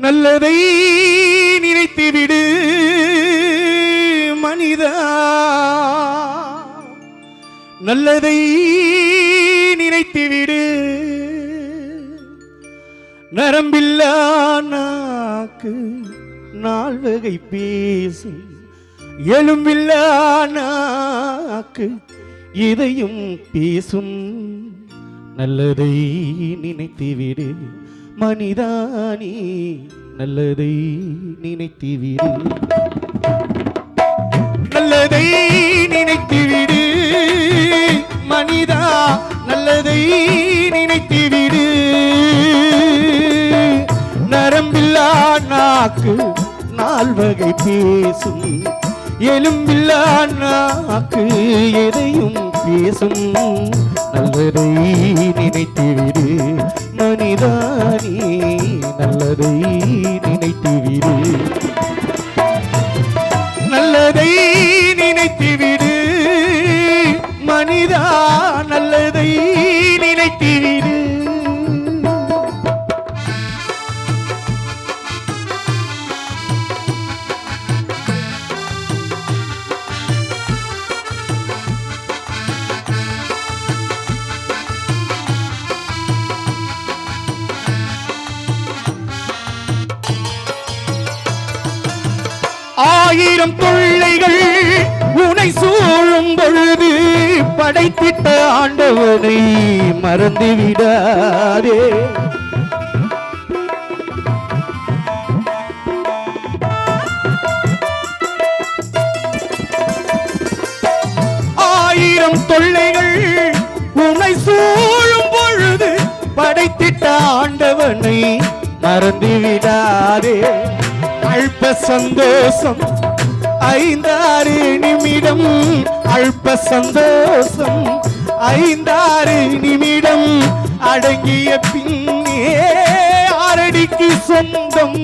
நல்லதை நினைத்துவிடு மனிதா, நல்லதை நினைத்துவிடு. நரம்பில்லா நாக்கு நால்வகை பேசும், எலும்பில்லா நாக்கு இதையும் பேசும். நல்லதை நினைத்துவிடு மனிதானி, நல்லதை நினைத்துவிடு. நல்லதை நினைத்துவிடு மனிதா, நல்லதை நினைத்துவிடு. நரம்பில்லா நாக்கு நால்வகை பேசும், எலும்பில்லா நாக்கு எதையும் பேசும். நல்லதை நினைத்துவிடு மனிதானி, நல்லதை நினைத்துவிடு. நல்லதை நினைத்துவிடு மனிதா, நல்லதை நினைத்துவிடு. ஆயிரம் தொல்லைகள் உனை சூழும் பொழுது படைத்திட்ட ஆண்டவனை மறந்து விடாதே. ஆயிரம் தொல்லைகள் உனை சூழும் பொழுது படைத்திட்ட ஆண்டவனை மறந்து விடாதே. அல்ப சந்தோஷம் 5-6 நிமிடம், அல்ப சந்தோஷம் 5-6 நிமிடம், அடங்கிய பின்னே ஆரடிக்கு சொந்தம்.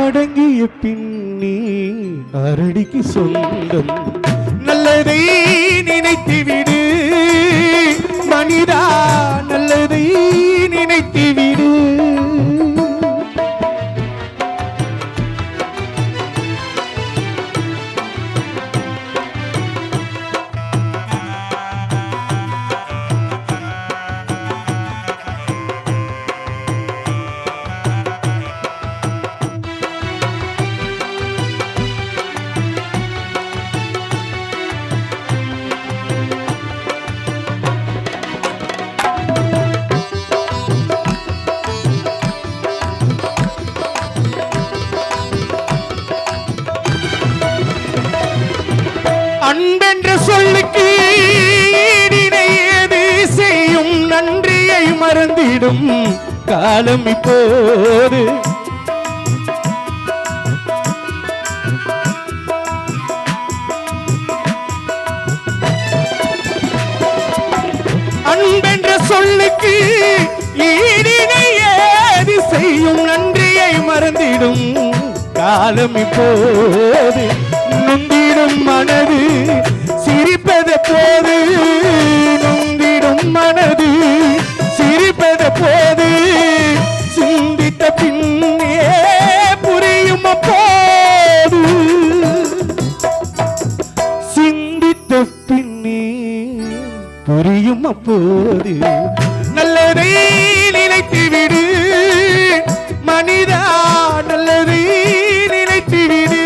அடங்கிய பின்னே ஆரடிக்கு சொந்தம். நல்லதை நினைத்துவிடு மனிதா, நல்லதை நினைத்துவிடு. அன்பென்ற சொல்லுக்கு ஈடினை ஏது செய்யும், நன்றியை மறந்திடும் காலம் இப்போது. அன்பென்ற சொல்லுக்கு ஈடினை ஏது செய்யும், நன்றியை மறந்திடும் காலம் இப்போது. நொந்திடும் மனது சிரிப்பது போது, நொந்திடும் மனது சிரிப்பது போது, சிந்தித்த பின்னே புரியும் அப்போது. சிந்தித்த பின்னே புரியும் அப்போது. நல்லதை நினைத்துவிடு மனிதா, நல்லதை நினைத்துவிடு.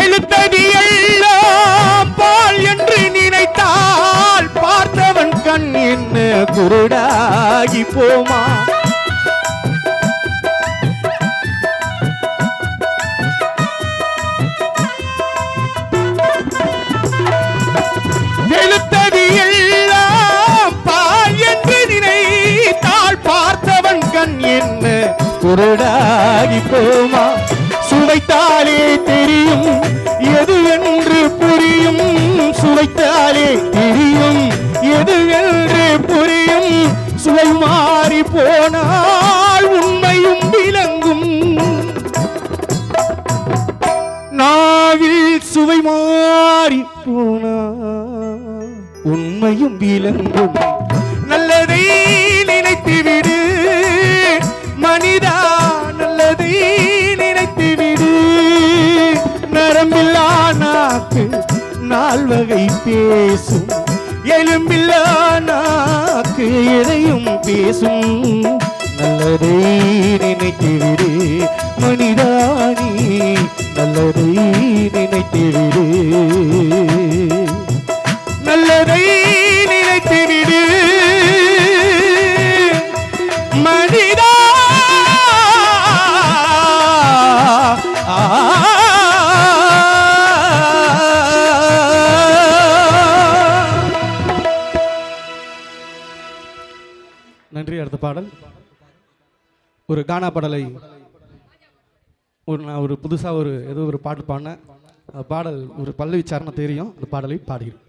எழுத்தடி எல்லாம் பால் என்று நினைத்தால் பார்த்தவன் கண் என்ன குருடாகி போமா? எழுத்தடி எல்லாம் பால் என்று நினைத்தால் பார்த்தவன் கண் என்ன குருடாகி போமா? சுவைத்தாலே தெரியும் எது என்று புரியும், சுவை சுவைத்தாலே தெரியும் எதுவென்று புரியும் சுவை மாறி போனால் உண்மையும் விளங்கும் நாவில் சுவை மாறி போனால் உண்மையும் விளங்கும் நல்லதை நினைத்து விடு மனிதா நல்லதை நினைத்து விடு நரம்பில்லா நாக்கு நால்வகை பேசும் எலும்பில்லா நாக்கு எதையும் பேசும் நல்லதை நினைத்து விடு மனிதானி நல்லதை நினைத்து விடு நல்லதை நினைத்து விடு மனிதா நன்றி. அடுத்த பாடல் ஒரு கானா பாடலை நான் ஒரு புதுசாக ஏதோ ஒரு பாட்டு பாடினேன். பாடல் ஒரு பல்லவி சரணம் தெரியும். அந்த பாடலை பாடுகிறேன்.